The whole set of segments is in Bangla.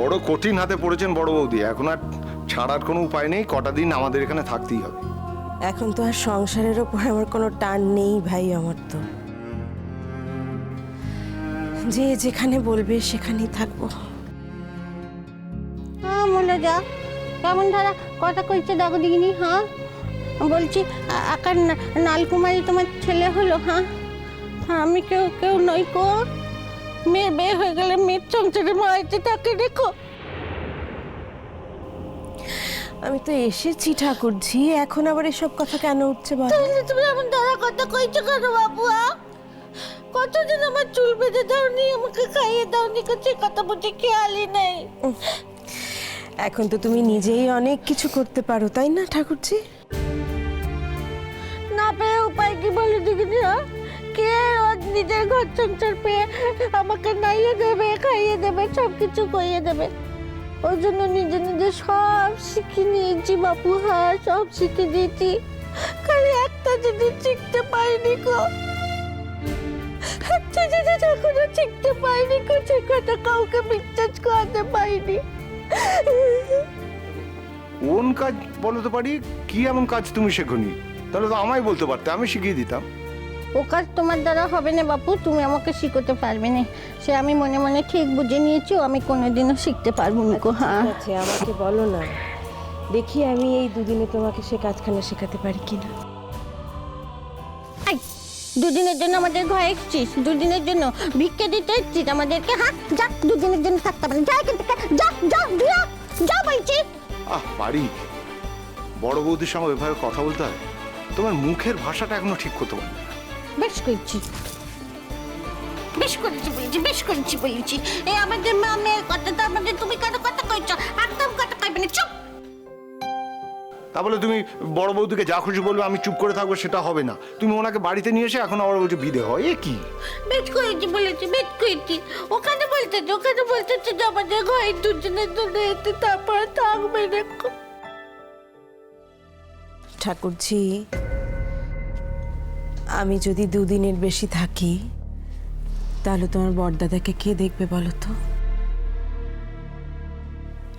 বড় কঠিন হাতে পড়েছেন বড় বৌদি, এখন আর ছাড়ার কোনো উপায় নেই, কটা দিন আমাদের এখানে থাকতেই হবে। এখন তো আর সংসারের ওপর আমার কোনো টান নেই ভাই, আমার তো যে যেখানে বলবে সেখানেই থাকবো। হ্যাঁ বলে যা, কেমন ধারা কথা কইছে দেখো দিকিনি। হ্যাঁ বলছি আকার নালকুমারী তোমার ছেলে হলো? হ্যাঁ আমি কেউ কেউ নই কো, মেয়ের বিয়ে হয়ে গেলে মেয়ের সংসারে মাইতে তাকে দেখো। আমি তো এসেছি ঠাকুরজি, এখন আবার এসব কথা কেন উঠছে বল? তাহলে তুমি এমন ধারা কথা কইছো কেন বাবু? কতদিন আমার চুল বেঁধে দাওনি, আমাকে খাইয়ে দাওনি, কিছু কথা বুঝে খেয়ালই নেই। এখন তো তুমি নিজেই অনেক কিছু করতে পারো, তাই না ঠাকুরজি? না পেয়ে উপায় কি বলে দিকিনি? কে ওর নিজের ঘর সংসার পেয়ে আমাকে নাইয়ে দেবে, খাইয়ে দেবে, সব কিছু করিয়ে দেবে? ওই জন্য নিজে নিজে সব শিখে নিয়েছি বাপু। হ্যাঁ সব শিখে দিয়েছি, খালি একটা জিনিস শিখতে পারিনি গো। একটা জিনিস এখনো শিখতে পারিনি গো, সে কথা কাউকে বিশ্বাস করাতে পারিনি। কোন কাজ বলো তো পারি? কি এমন কাজ তুমি শেখোনি? তাহলে তো আমায় বলতে পারতে, আমি শিখিয়ে দিতাম। ও কাজ তোমার দ্বারা হবে না বাপু, তুমি আমাকে শিখতে পারবে না, সে আমি মনে মনে ঠিক বুঝে নিয়েছি। আমি কোনোদিনও শিখতে পারবো না গো। হ্যাঁ আচ্ছা আমাকে বলো না, দেখি আমি এই দুদিনে তোমাকে সে কাজখানা শেখাতে পারি কিনা। দুদিনের জন্য আমাদের ঘরে এসছিস, দুদিনের জন্য ভিক্ষে দিতে এসছিস আমাদেরকে? হ্যাঁ যা, দুদিনের জন্য থাকতে পারি, যা এখান থেকে, যা যা যা যা বলছি। পারি, বড় বৌদির সঙ্গে এভাবে কথা বলতে হয়? তোমার মুখের ভাষাটা এখনো ঠিক করতে পারবে না। বেশ করেছি, বেশ করেছি বলেছি, বেশ করেছি বলেছি। এই আমাদের মা মেয়ের কথা, তো আমাদের তুমি কেন কথা কইছো? একদম কথা কইবে না, চুপ। তা বলে তুমি বড় বৌদিকে যা খুশি বলবে আমি চুপ করে থাকবো, সেটা হবে না। তুমি ওনাকে বাড়িতে নিয়ে এসে এখন আবার বলছো বিদে হয়, এ কি? বেশ করেছি বলেছি, বেশ করেছি। ওখানে বলতেছে যে আমাদের ঘরে দুজনের জন্য এতে, তারপরে থাকবে দেখো। ঠাকুরজি, আমি যদি দুদিনের বেশি থাকি তাহলে তোমার বড়দাদাকে কে দেখবে বলো তো?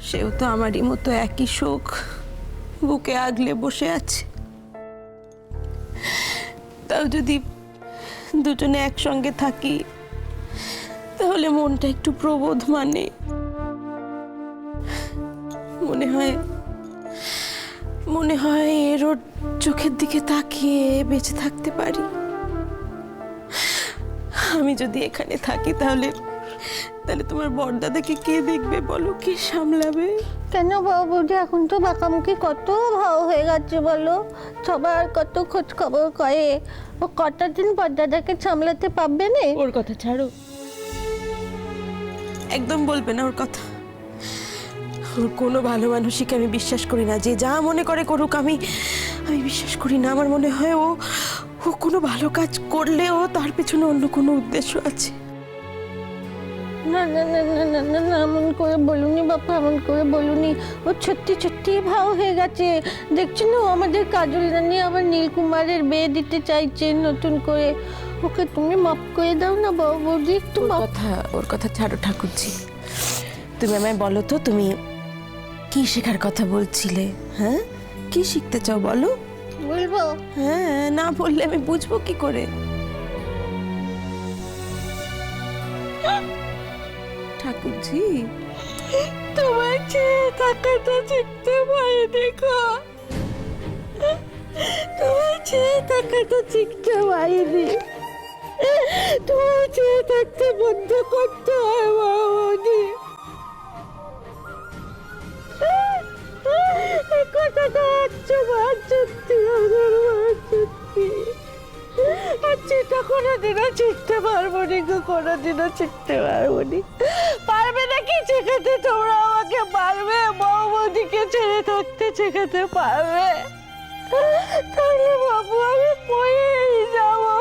সেও তো আমারই মতো একই শোক বুকে আগলে বসে আছে। তাও যদি দুজনে একসঙ্গে থাকি তাহলে মনটা একটু প্রবোধ মানে, মনে হয় এর ওর চোখের দিকে তাকিয়ে বেঁচে থাকতে পারি। আমি যদি এখানে থাকি তাহলে তোমার বড়দাদাকে কে দেখবে বলো, কে সামলাবে? কেন বাবুজি, এখন তো বাঁকামুখি কত ভাও হয়ে গেছে বলো, সবার কত খোঁজ খবর করে। ও কটা দিন পর দাদাকে সামলাতে পারবে না? ওর কথা ছাড়ো, একদম বলবে না ওর কথা। ওর কোনো ভালো মানুষকে আমি বিশ্বাস করি না, যে যা মনে করে করুক, আমি বিশ্বাস করি না। আমার মনে হয় ও কোনো ভালো কাজ করলেও তার পিছনে অন্য কোনো উদ্দেশ্য আছে। না না না না না না না, এমন করে বলুনি বাপা, এমন করে বলুনি। ও সত্যি সত্যি ভাও হয়ে গেছে। দেখছি না, আমাদের কাজল রানী আবার নীলকুমারের বিয়ে দিতে চাইছে নতুন করে। ওকে তুমি মাফ করে দাও না বৌদি, একটু ওর কথা ছাড়ো ঠাকুরজি। তুমি আমায় বলো তো, তুমি কি শেখার কথা বলছিলে? হ্যাঁ, কি শিখতে চাও বলো? বলবো? হ্যাঁ, না বললে আমি বুঝবো কি করে? ঠাকুরজি, তোমার চেয়ে থাকাটা শিখতে পারি দেখো, তোমার চেয়ে থাকাটা শিখতে পারিনি। তোমার চেয়ে থাকতে বন্ধ করতে হয় বৌদি। কথাটা হচ্ছে মার সত্যি, আমার মার সত্যি। আর সেটা কোনোদিনও শিখতে পারবো নি গো, কোনোদিনও শিখতে পারবো নি। পারবে নাকি শেখাতে? তোমরা আমাকে পারবে বৌদিকে ছেড়ে থাকতে শেখাতে পারবে? তাহলে বাবু আমি মরেই যাবো,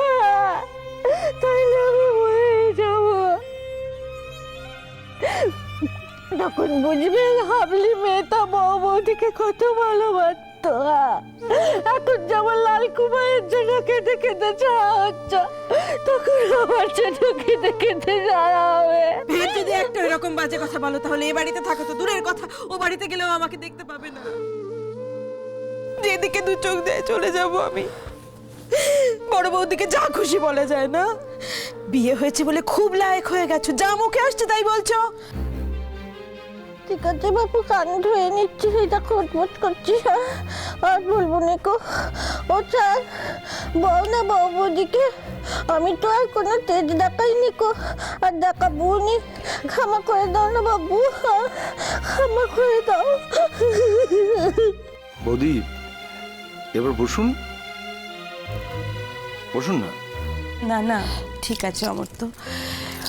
তাহলে আমি মরেই যাবো। তখন বুঝবে হাবলি মেয়েটা বৌদিকে কত ভালোবাসে। তো এখন যেমন লাল কুমারের জন্য কেঁদে কেঁদে যাওয়া হচ্ছে, তখন আমার জন্য কেঁদে কেঁদে যাওয়া হবে। ফের যদি একটা এরকম বাজে কথা বলো তাহলে এ বাড়িতে থাকা তো দূরের কথা, ও বাড়িতে গেলেও আমাকে দেখতে পাবে না। যেদিকে দু চোখ দিয়ে চলে যাব আমি। বড় বৌদিকে যা খুশি বলা যায় না? বিয়ে হয়েছে বলে খুব লায়ক হয়ে গেছো, যা মুখে আসছে তাই বলছো। ঠিক আছে বাপু, কান ধুয়ে নিচ্ছি, সেটা খটমট করছি, আর বলবো নিকো। ও চার বল না বৌদিকে, আমি তো আর কোনো তেজ দেখাই নিকো, আর দেখাবো নি। ক্ষমা করে দাও না বাবু, ক্ষমা করে দাও। বৌদি এবার বসুন, বসুন না। না না ঠিক আছে অমর্ত্য,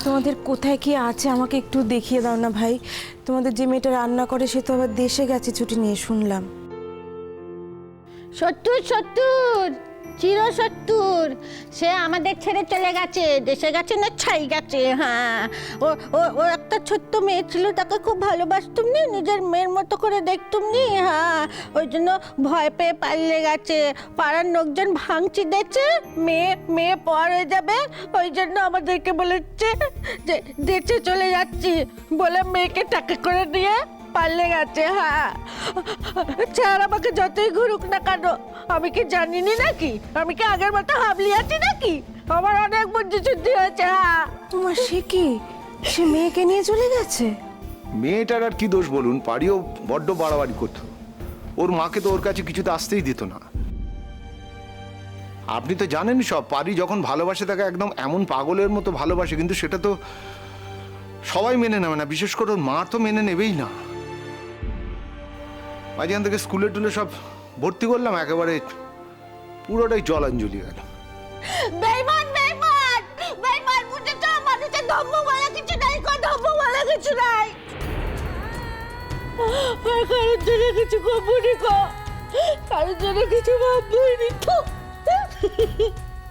তোমাদের কোথায় কি আছে আমাকে একটু দেখিয়ে দাও না ভাই। তোমাদের যে মেয়েটা রান্না করে সে তো আবার দেশে গেছে ছুটি নিয়ে শুনলাম। 70 চির 70, সে আমাদের ছেড়ে চলে গেছে, দেশে গেছে না ছাই গেছে। হ্যাঁ, ও ও ও একটা ছোট্ট মেয়ে ছিল, তাকে খুব ভালোবাসতুম নি, নিজের মেয়ের মতো করে দেখতুম নি। হ্যাঁ, ওই জন্য ভয় পেয়ে পালিয়ে গেছে। পাড়ার লোকজন ভাঙচি দিয়েছে, মেয়ে মেয়ে পর হয়ে যাবে, ওই জন্য আমাদেরকে বলেছে যে দেশে চলে যাচ্ছি বলে মেয়েকে টাকা করে দিয়ে পালিয়ে গেছে। হ্যাঁ, স্যার আমাকে যতই ঘুরুক না কেন, আমি কি জানিনি নাকি? আমি কি আগের মতো হাবলি আছি নাকি? আমার অনেক বুদ্ধি শুদ্ধি হয়েছে। হ্যাঁ, তোমার সে কি, সে মেয়েকে নিয়ে চলে গেছে? মেয়েটার আর কি দোষ বলুন, পারিও বড্ড বাড়াবাড়ি করতো। ওর মাকে তো ওর কাছে কিছুতে আসতেই দিত না। আপনি তো জানেনই সব, পারি যখন ভালোবাসে তাকে একদম এমন পাগলের মতো ভালোবাসে, কিন্তু সেটা তো সবাই মেনে নেবে না, বিশেষ করে ওর মা তো মেনে নেবেই না। মাঝখান থেকে স্কুলে টুলে সব ভর্তি করলাম, একেবারে পুরোটাই জলাঞ্জলি গেল। বেঈমান বেঈমান বেঈমান, বুঝেছ? মানুষের ধর্ম বলে কিছু নাই, কোন ধর্ম বলে কিছু নাই। আর কারোর জন্য কিছু করবনি কো, কারোর জন্য কিছু ভাববই তো।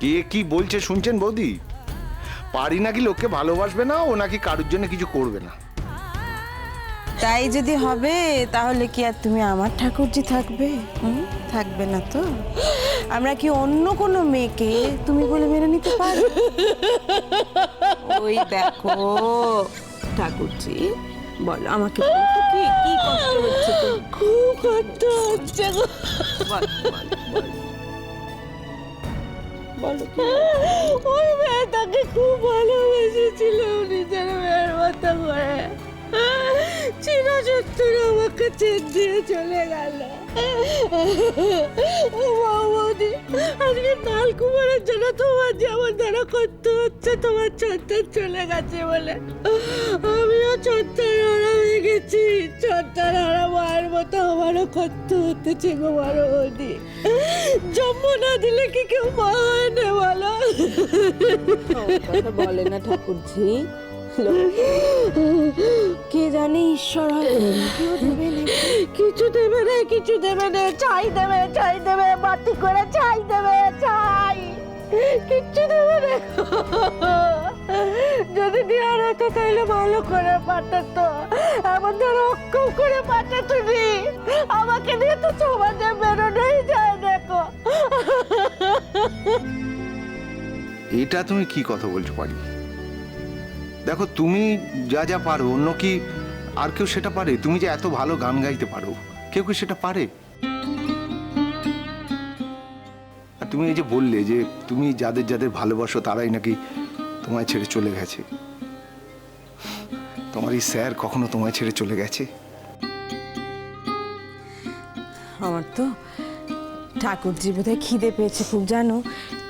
কে কি বলছে শুনছেন বৌদি? পারি নাকি লোককে ভালোবাসবে না, ও নাকি কারোর জন্য কিছু করবে না। তাই যদি হবে তাহলে কি আর তুমি আমার ঠাকুরজি থাকবে? থাকবে না তো? আমরা কি অন্য কোনো মেয়েকে তুমি বলে মেনে নিতে পারি? ওই দেখো ঠাকুরজি, বলো আমাকে, বলো তো কি কি কষ্ট হচ্ছে তো? খুব কষ্ট হচ্ছে গো। বলো ওই মেয়েটাকে খুব ভালোবেসেছিল নিজের মেয়ের মতো করে, চির 70 আমাকে চেন দিয়ে চলে গেল। ও বৌদি, আজকে লাল কুমারের জন্য তোমার যেমন ধরো করতে হচ্ছে, তোমার সন্তান চলে গেছে বলে আমিও সন্তান হারা হয়ে গেছি। সন্তান হারা মায়ের মতো আমারও করতে হতেছে গো বড় বৌদি। জন্ম না দিলে কি কেউ মা হয় না বলো? কথা বলে না ঠাকুরজি, কে জানে ঈশ্বর কিছু দেবে না, কিছু দেবে না, চাই দেবে, চাই দেবে, বাতি করে চাই দেবে, চাই, কিচ্ছু দেবে না। যদি দেওয়ার হতো তাহলে ভালো করে পাঠাতো, এমন ধরো অক্ষম করে পাঠাতো নি। আমাকে নিয়ে তো সমাজে বেরোনোই যায় দেখো। এটা তুমি কি কথা বলছো পারি? দেখো তুমি যা যা পারো, অন্য কি আর কেউ সেটা পারে? তুমি যে এত ভালো গান গাইতে পারো, কেউ কি সেটা পারে? আর তুমি এই যে বললে যে তুমি যাদের যাদের ভালোবাসো তারাই নাকি তোমায় ছেড়ে চলে গেছে, তোমার এই স্যার কখনো তোমায় ছেড়ে চলে গেছে? আমার তো ঠাকুরজি বোধহয় খিদে পেয়েছে খুব, জানো?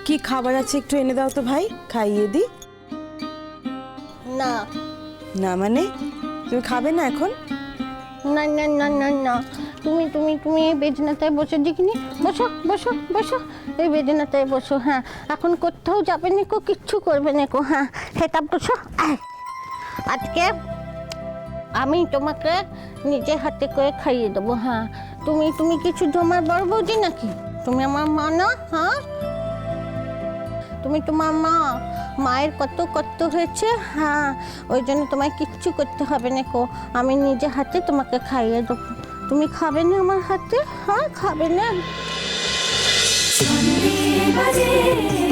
কি খাবার আছে একটু এনে দাও তো ভাই, খাইয়ে দি। না না মানে তুমি খাবে না এখন? না না না না না, তুমি তুমি তুমি এই বেদনাটায় বসে দেখিনি, বসো বসো বসো, এই বেদনাটায় বসো। হ্যাঁ, এখন কোথাও যাবে না কো, কিচ্ছু করবে না কো। হ্যাঁ, সেটা বসো। আজকে আমি তোমাকে নিজে হাতে করে খাইয়ে দেবো। হ্যাঁ, তুমি তুমি কিছু তোমার বড় বৌদি নাকি? তুমি আমার মা না? হ্যাঁ, তুমি তোমার মা, মায়ের কত কষ্ট হয়েছে। হ্যাঁ, ওই জন্য তোমায় কিচ্ছু করতে হবে না কো, আমি নিজে হাতে তোমাকে খাইয়ে দেবো। তুমি খাবে না আমার হাতে? হ্যাঁ, খাবে না? Sunday,